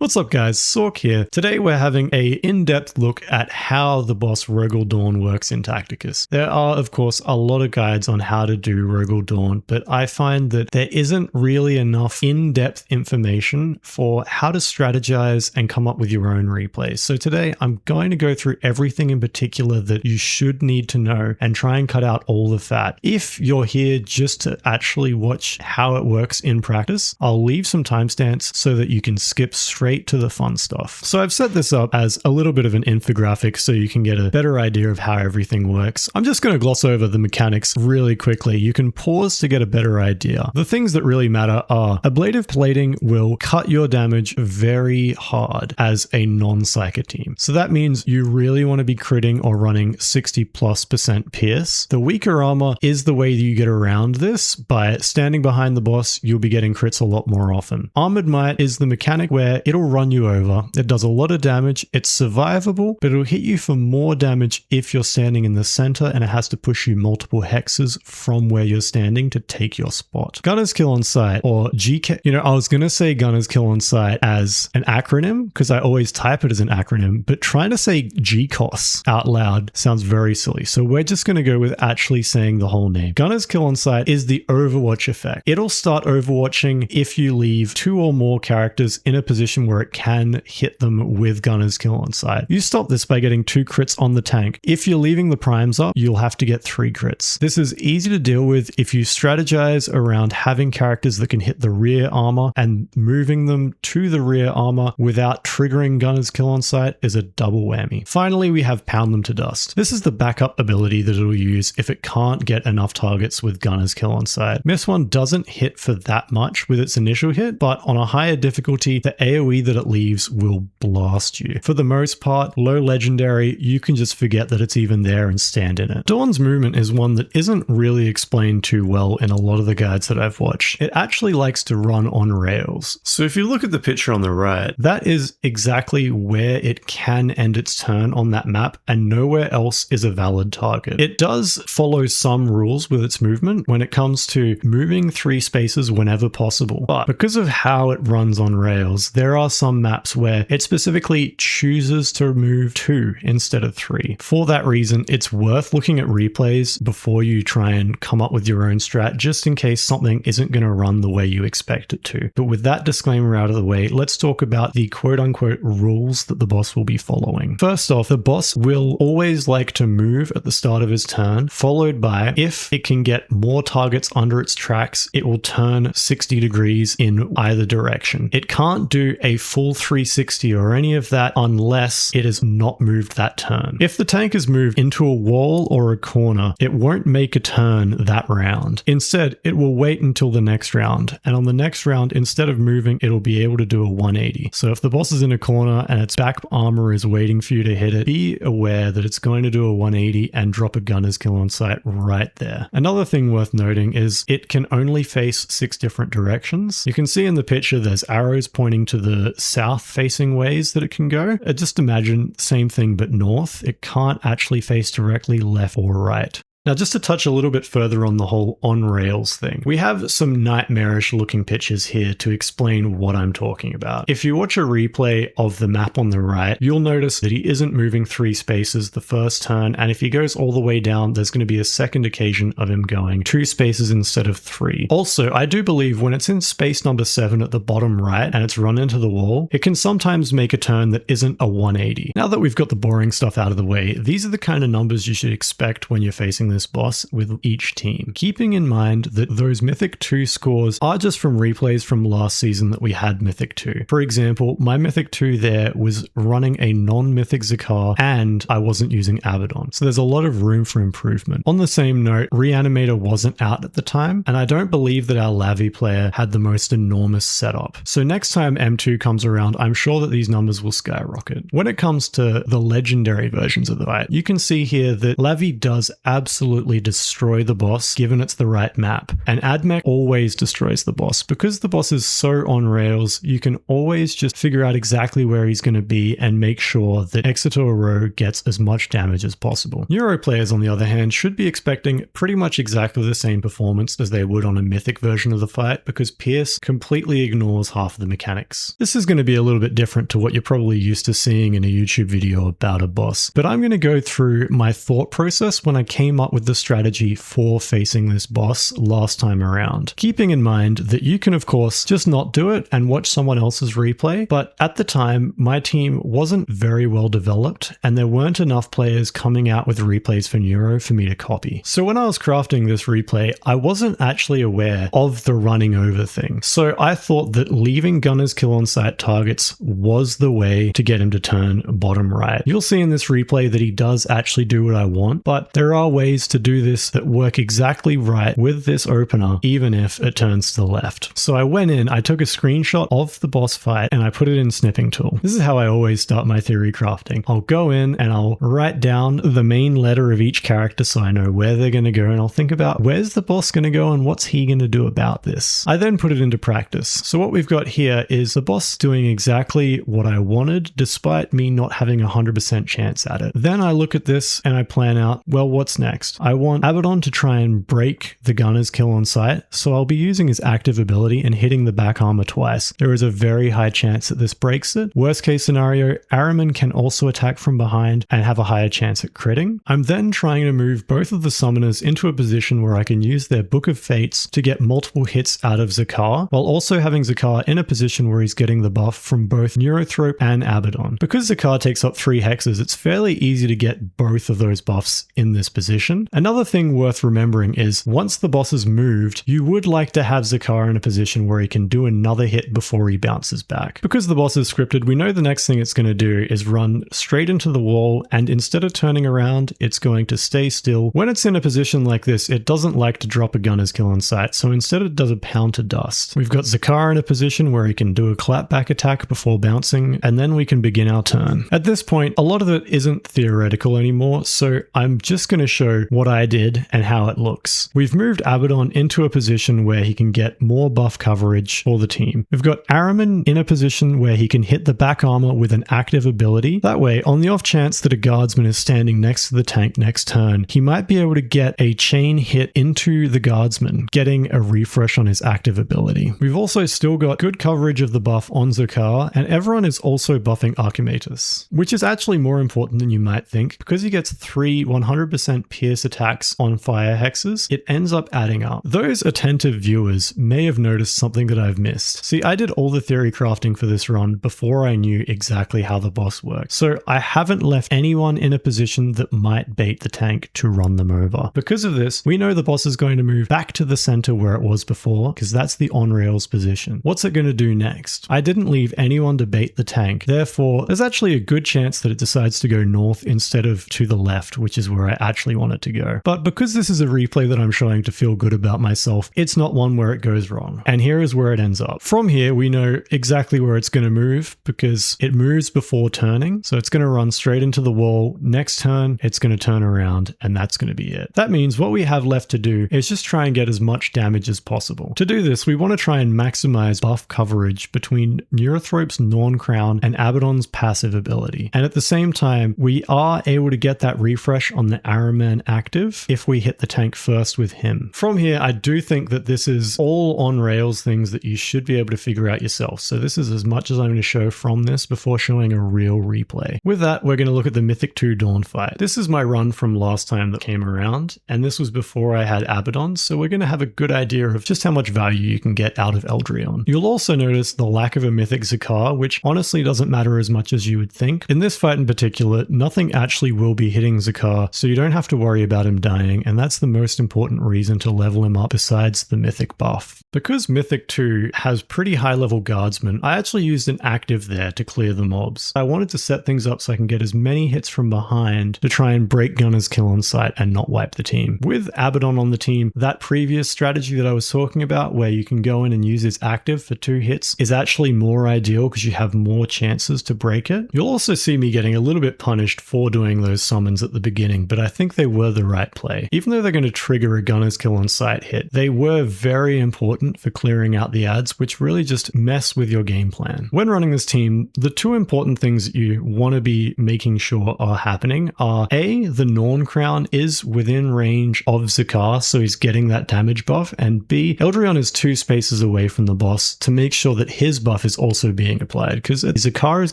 What's up guys, Sork here. Today we're having a in-depth look at how the boss Rogal Dorn works in Tacticus. There are of course a lot of guides on how to do Rogal Dorn, but I find that there isn't really enough in-depth information for how to strategize and come up with your own replays. So today I'm going to go through everything in particular that you should need to know and try and cut out all the fat. If you're here just to actually watch how it works in practice, I'll leave some timestamps so that you can skip straight to the fun stuff. So I've set this up as a little bit of an infographic so you can get a better idea of how everything works. I'm just going to gloss over the mechanics really quickly. You can pause to get a better idea. The things that really matter are ablative plating will cut your damage very hard as a non-psyker team. So that means you really want to be critting or running 60+% pierce. The weaker armor is the way that you get around this. By standing behind the boss, you'll be getting crits a lot more often. Armored Might is the mechanic where it'll run you over. It does a lot of damage. It's survivable, but it'll hit you for more damage if you're standing in the center and it has to push you multiple hexes from where you're standing to take your spot. Gunner's Kill on Sight, or GK, I was going to say Gunner's Kill on Sight as an acronym because I always type it as an acronym, but trying to say GCOS out loud sounds very silly. So we're just going to go with actually saying the whole name. Gunner's Kill on Sight is the Overwatch effect. It'll start overwatching if you leave 2 or more characters in a position where it can hit them with Gunner's Kill on Sight. You stop this by getting 2 crits on the tank. If you're leaving the primes up, you'll have to get 3 crits. This is easy to deal with if you strategize around having characters that can hit the rear armor, and moving them to the rear armor without triggering Gunner's Kill on Sight is a double whammy. Finally, we have Pound Them to Dust. This is the backup ability that it'll use if it can't get enough targets with Gunner's Kill on Sight. Miss One doesn't hit for that much with its initial hit, but on a higher difficulty, the AoE that it leaves will blast you. For the most part, low legendary, you can just forget that it's even there and stand in it. Dorn's movement is one that isn't really explained too well in a lot of the guides that I've watched. It actually likes to run on rails. So if you look at the picture on the right, that is exactly where it can end its turn on that map, and nowhere else is a valid target. It does follow some rules with its movement when it comes to moving 3 spaces whenever possible, but because of how it runs on rails, there are some maps where it specifically chooses to move 2 instead of 3. For that reason, it's worth looking at replays before you try and come up with your own strat, just in case something isn't going to run the way you expect it to. But with that disclaimer out of the way, let's talk about the quote-unquote rules that the boss will be following. First off, the boss will always like to move at the start of his turn, followed by, if it can get more targets under its tracks, it will turn 60 degrees in either direction. It can't do a full 360 or any of that unless it has not moved that turn. If the tank has moved into a wall or a corner, it won't make a turn that round. Instead, it will wait until the next round, and on the next round, instead of moving, it'll be able to do a 180. So if the boss is in a corner and its back armor is waiting for you to hit it, be aware that it's going to do a 180 and drop a Gunner's Kill on Sight right there. Another thing worth noting is it can only face 6 different directions. You can see in the picture there's arrows pointing to the south facing ways that it can go. Just imagine same thing but north. It can't actually face directly left or right. Now, just to touch a little bit further on the whole on-rails thing, we have some nightmarish looking pictures here to explain what I'm talking about. If you watch a replay of the map on the right, you'll notice that he isn't moving 3 spaces the first turn, and if he goes all the way down, there's going to be a second occasion of him going 2 spaces instead of 3. Also, I do believe when it's in space number 7 at the bottom right and it's run into the wall, it can sometimes make a turn that isn't a 180. Now that we've got the boring stuff out of the way, these are the kind of numbers you should expect when you're facing this boss with each team. Keeping in mind that those Mythic 2 scores are just from replays from last season that we had Mythic 2. For example, my Mythic 2 there was running a non-Mythic Zakar and I wasn't using Abaddon. So there's a lot of room for improvement. On the same note, Reanimator wasn't out at the time, and I don't believe that our Lavi player had the most enormous setup. So next time M2 comes around, I'm sure that these numbers will skyrocket. When it comes to the legendary versions of the fight, you can see here that Lavi does absolutely absolutely destroy the boss given it's the right map. And admech always destroys the boss. Because the boss is so on rails, you can always just figure out exactly where he's going to be and make sure that Exeter Row gets as much damage as possible. Neuro players, on the other hand, should be expecting pretty much exactly the same performance as they would on a mythic version of the fight, because Pierce completely ignores half of the mechanics. This is going to be a little bit different to what you're probably used to seeing in a YouTube video about a boss, but I'm going to go through my thought process when I came up with the strategy for facing this boss last time around. Keeping in mind that you can of course just not do it and watch someone else's replay, but at the time my team wasn't very well developed and there weren't enough players coming out with replays for Neuro for me to copy. So when I was crafting this replay, I wasn't actually aware of the running over thing. So I thought that leaving Gunner's kill on sight targets was the way to get him to turn bottom right. You'll see in this replay that he does actually do what I want, but there are ways to do this that work exactly right with this opener, even if it turns to the left. So I went in, I took a screenshot of the boss fight and I put it in Snipping Tool. This is how I always start my theory crafting. I'll go in and I'll write down the main letter of each character so I know where they're going to go, and I'll think about where's the boss going to go and what's he going to do about this. I then put it into practice. So what we've got here is the boss doing exactly what I wanted despite me not having 100% chance at it. Then I look at this and I plan out, well, what's next? I want Abaddon to try and break the Gunner's kill on sight, so I'll be using his active ability and hitting the back armor twice. There is a very high chance that this breaks it. Worst case scenario, Ahriman can also attack from behind and have a higher chance at critting. I'm then trying to move both of the summoners into a position where I can use their Book of Fates to get multiple hits out of Zakar, while also having Zakar in a position where he's getting the buff from both Neurothrope and Abaddon. Because Zakar takes up 3 hexes, it's fairly easy to get both of those buffs in this position. Another thing worth remembering is once the boss is moved, you would like to have Zakar in a position where he can do another hit before he bounces back. Because the boss is scripted, we know the next thing it's going to do is run straight into the wall, and instead of turning around, it's going to stay still. When it's in a position like this, it doesn't like to drop a Gunner's kill on sight, so instead it does a pound to dust. We've got Zakar in a position where he can do a clapback attack before bouncing, and then we can begin our turn. At this point, a lot of it isn't theoretical anymore, so I'm just going to show what I did and how it looks. We've moved Abaddon into a position where he can get more buff coverage for the team. We've got Ahriman in a position where he can hit the back armor with an active ability. That way, on the off chance that a guardsman is standing next to the tank next turn, he might be able to get a chain hit into the guardsman, getting a refresh on his active ability. We've also still got good coverage of the buff on Zakar, and everyone is also buffing Archimatus, which is actually more important than you might think. Because he gets 3 100% pierce attacks on fire hexes, it ends up adding up. Those attentive viewers may have noticed something that I've missed. See, I did all the theory crafting for this run before I knew exactly how the boss works, so I haven't left anyone in a position that might bait the tank to run them over. Because of this, we know the boss is going to move back to the center where it was before, because that's the on-rails position. What's it going to do next? I didn't leave anyone to bait the tank, therefore there's actually a good chance that it decides to go north instead of to the left, which is where I actually want it to go. But because this is a replay that I'm showing to feel good about myself, it's not one where it goes wrong. And here is where it ends up. From here, we know exactly where it's going to move because it moves before turning. So it's going to run straight into the wall. Next turn, it's going to turn around, and that's going to be it. That means what we have left to do is just try and get as much damage as possible. To do this, we want to try and maximize buff coverage between Neurothrope's non-crown and Abaddon's passive ability. And at the same time, we are able to get that refresh on the Ahriman active if we hit the tank first with him. From here, I do think that this is all on rails things that you should be able to figure out yourself. So this is as much as I'm going to show from this before showing a real replay. With that, we're going to look at the Mythic 2 Dawn fight. This is my run from last time that came around, and this was before I had Abaddon, so we're going to have a good idea of just how much value you can get out of Eldryon. You'll also notice the lack of a Mythic Zakar, which honestly doesn't matter as much as you would think. In this fight in particular, nothing actually will be hitting Zakar, so you don't have to worry about him dying, and that's the most important reason to level him up besides the Mythic buff. Because Mythic 2 has pretty high level guardsmen, I actually used an active there to clear the mobs. I wanted to set things up so I can get as many hits from behind to try and break Gunner's kill on sight and not wipe the team. With Abaddon on the team, that previous strategy that I was talking about where you can go in and use his active for 2 hits is actually more ideal because you have more chances to break it. You'll also see me getting a little bit punished for doing those summons at the beginning, but I think they were were the right play. Even though they're going to trigger a gunner's kill on sight hit, they were very important for clearing out the ads, which really just mess with your game plan. When running this team, the two important things that you want to be making sure are happening are A, the Norn crown is within range of Zakar, so he's getting that damage buff, and B, Eldryon is 2 spaces away from the boss to make sure that his buff is also being applied, because Zakar is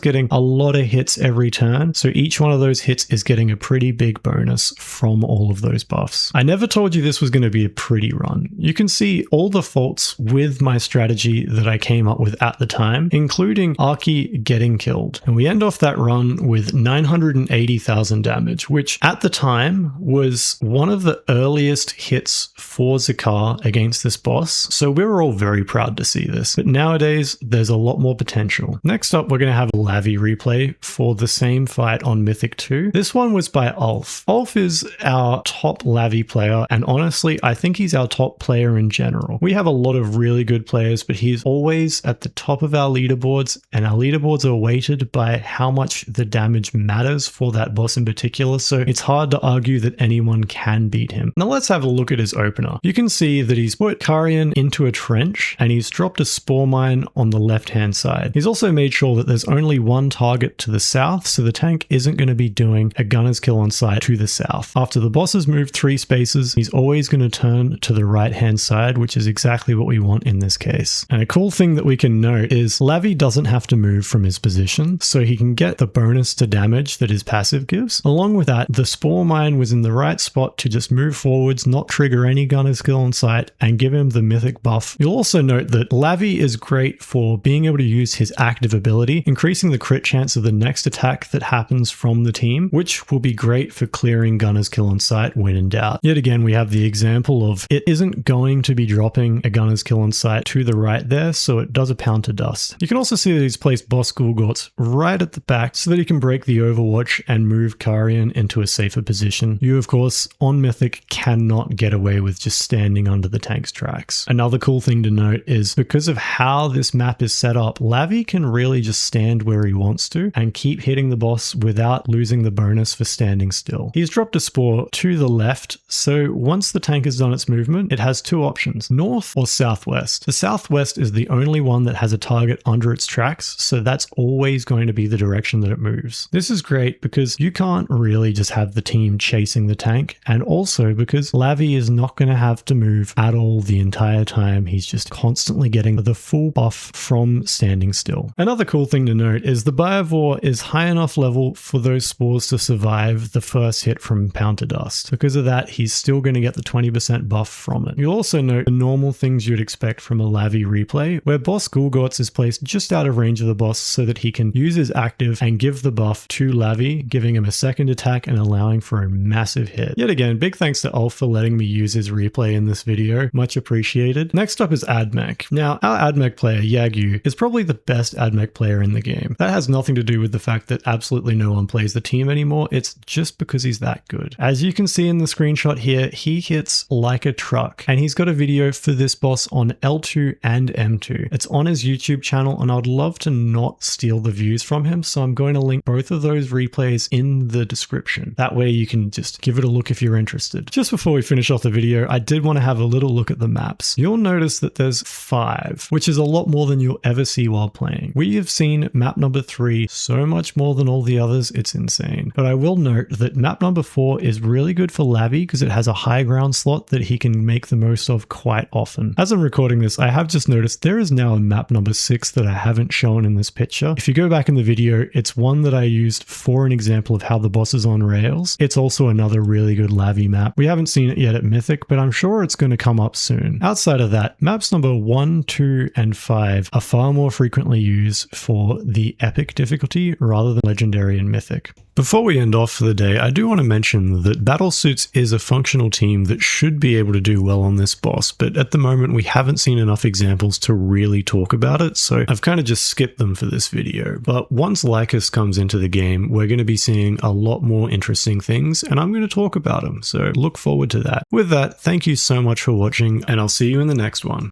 getting a lot of hits every turn, so each one of those hits is getting a pretty big bonus from all of those buffs. I never told you this was going to be a pretty run. You can see all the faults with my strategy that I came up with at the time, including Arky getting killed. And we end off that run with 980,000 damage, which at the time was one of the earliest hits for Zakar against this boss, so we were all very proud to see this. But nowadays, there's a lot more potential. Next up, we're going to have a Lavi replay for the same fight on Mythic 2. This one was by Ulf. Ulf is our top Lavi player, and honestly, I think he's our top player in general. We have a lot of really good players, but he's always at the top of our leaderboards, and our leaderboards are weighted by how much the damage matters for that boss in particular, so it's hard to argue that anyone can beat him. Now let's have a look at his opener. You can see that he's put Karian into a trench, and he's dropped a spore mine on the left-hand side. He's also made sure that there's only one target to the south, so the tank isn't going to be doing a gunner's kill on sight to the south. After the boss has moved 3 spaces, he's always going to turn to the right-hand side, which is exactly what we want in this case. And a cool thing that we can note is Lavi doesn't have to move from his position, so he can get the bonus to damage that his passive gives. Along with that, the spore mine was in the right spot to just move forwards, not trigger any gunner's kill on sight, and give him the mythic buff. You'll also note that Lavi is great for being able to use his active ability, increasing the crit chance of the next attack that happens from the team, which will be great for clearing gunner's kill on sight when in doubt. Yet again, we have the example of it isn't going to be dropping a gunner's kill on sight to the right there, so it does a pound to dust. You can also see that he's placed Boss Gulgorts right at the back so that he can break the overwatch and move Karian into a safer position. You, of course, on Mythic cannot get away with just standing under the tank's tracks. Another cool thing to note is because of how this map is set up, Lavi can really just stand where he wants to and keep hitting the boss without losing the bonus for standing still. He's dropped a spore to the left, so once the tank has done its movement, it has 2 options, north or southwest. The southwest is the only one that has a target under its tracks, so that's always going to be the direction that it moves. This is great because you can't really just have the team chasing the tank, and also because Lavi is not going to have to move at all the entire time. He's just constantly getting the full buff from standing still. Another cool thing to note is the Biovore is high enough level for those spores to survive the first hit from Pound to Dust. Because of that, he's still going to get the 20% buff from it. You'll also note the normal things you'd expect from a Lavi replay, where Boss Gulgorts is placed just out of range of the boss so that he can use his active and give the buff to Lavi, giving him a second attack and allowing for a massive hit. Yet again, big thanks to Ulf for letting me use his replay in this video. Much appreciated. Next up is admech. Now, our admech player, Yagyuu, is probably the best admech player in the game. That has nothing to do with the fact that absolutely no one plays the team anymore. It's just because he's that good. As you can see in the screenshot here, he hits like a truck, and he's got a video for this boss on L2 and M2. It's on his YouTube channel, and I'd love to not steal the views from him, so I'm going to link both of those replays in the description. That way you can just give it a look if you're interested. Just before we finish off the video, I did want to have a little look at the maps. You'll notice that there's 5, which is a lot more than you'll ever see while playing. We have seen map number 3 so much more than all the others, it's insane. But I will note that map number 4 is really good for Lavi because it has a high ground slot that he can make the most of quite often. As I'm recording this, I have just noticed there is now a map number 6 that I haven't shown in this picture. If you go back in the video, it's one that I used for an example of how the boss is on rails. It's also another really good Lavi map. We haven't seen it yet at Mythic, but I'm sure it's going to come up soon. Outside of that, maps number 1, 2, and 5 are far more frequently used for the epic difficulty rather than legendary and mythic. Before we end off for the day, I do want to mention that Battlesuits is a functional team that should be able to do well on this boss, but at the moment we haven't seen enough examples to really talk about it, so I've kind of just skipped them for this video. But once Lycus comes into the game, we're going to be seeing a lot more interesting things, and I'm going to talk about them, so look forward to that. With that, thank you so much for watching, and I'll see you in the next one.